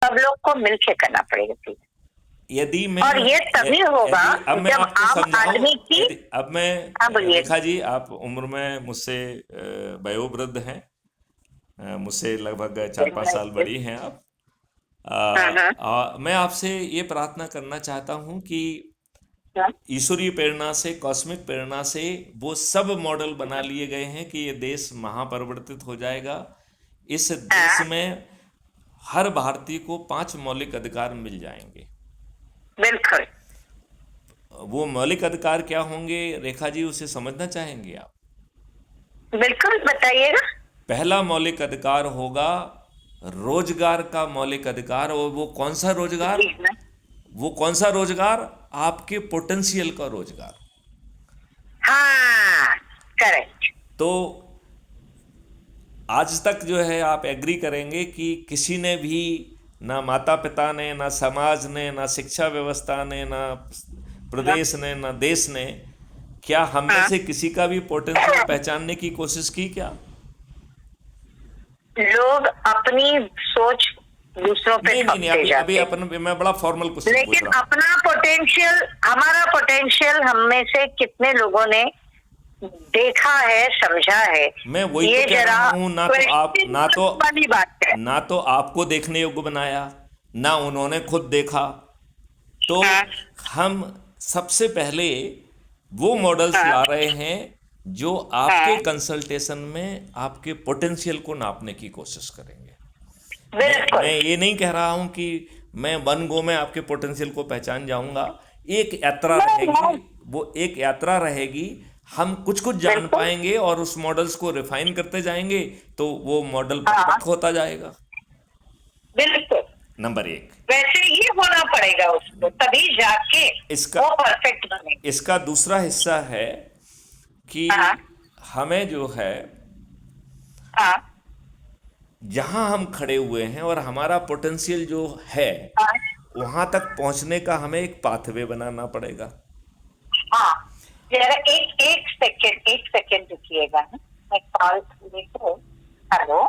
सब लोग को मिलके करना पड़ेगा चीज। यदि मैं और ये तभी होगा अब मैं जब आपको आम समझाऊं, आदमी की। अब मैं हाँ बोलिए। रेखा जी, आप उम्र में मुझसे वयोवृद्ध हैं, मुझसे लगभग 4-5 साल बड़ी हैं आप। हाँ हाँ मैं आपसे ये प्रार्थना करना चाहता हूं कि हाँ, ईश्वरीय प्रेरणा से, कॉस्मिक प्रेरणा से वो सब मॉडल बना लिए गए हैं कि ये देश महापरिवर्तित हो जाएगा। इस देश हाँ, में हर भारतीय को 5 मौलिक अधिकार मिल जाएंगे। बिल्कुल वो मौलिक अधिकार क्या होंगे रेखा जी, उसे समझना चाहेंगे आप? बिल्कुल बताइएगा। पहला मौलिक अधिकार होगा रोजगार का मौलिक अधिकार। और वो कौन सा रोजगार? जी हाँ वो कौन सा रोजगार? आपके पोटेंशियल का रोजगार। हाँ, करेक्ट। तो आज तक जो है, आप एग्री करेंगे कि किसी ने भी, ना माता पिता ने, ना समाज ने, ना शिक्षा व्यवस्था ने, ना प्रदेश ने, ना देश ने, क्या हम में हाँ, से किसी का भी पोटेंशियल पहचानने की कोशिश की क्या? लोग अपनी सोच दूसरों पे नहीं नहीं नहीं, थोपते अभी अभी जाते हैं, अपन, मैं बड़ा फॉर्मल क्वेश्चन पूछ लेकिन रहा हूँ। अपना पोटेंशियल, हमारा पोटेंशियल हम में से कितने लोगों ने देखा है, समझा है? मैं वही तो ये कह जरा रहा हूँ, क्वेश्चन वाली बात है। ना तो आपको देखने योग्य बनाया, ना उन्होंने खुद देखा। तो हाँ हम सबसे पहले वो मॉडल्स हाँ ला रहे हैं जो आपके हाँ, कंसल्टेशन में आपके पोटेंशियल को नापने की कोशिश करेंगे। मैं बिल्कुल। ये नहीं कह रहा हूं कि मैं वन गो में आपके पोटेंशियल को पहचान जाऊंगा। एक यात्रा नहीं रहेगी, नहीं, वो एक यात्रा रहेगी। हम कुछ कुछ जान बिल्कुल। पाएंगे और उस मॉडल्स को रिफाइन करते जाएंगे, तो वो मॉडल हाँ, परिपक्व होता जाएगा। बिल्कुल। नंबर एक। वैसे ये होना पड़ेगा उसको, तभी जाके इसका वो परफेक्ट बनेगा। इसका दूसरा हिस्सा है कि हाँ हमें जो है, हाँ जहां हम खड़े हुए हैं और हमारा पोटेंशियल जो है, हाँ वहां तक पहुंचने का हमें एक पाथवे बनाना पड़ेगा। हाँ। जरा एक एक सेकेंड रुकिएगा ना, मैं कॉल देखो। हेलो।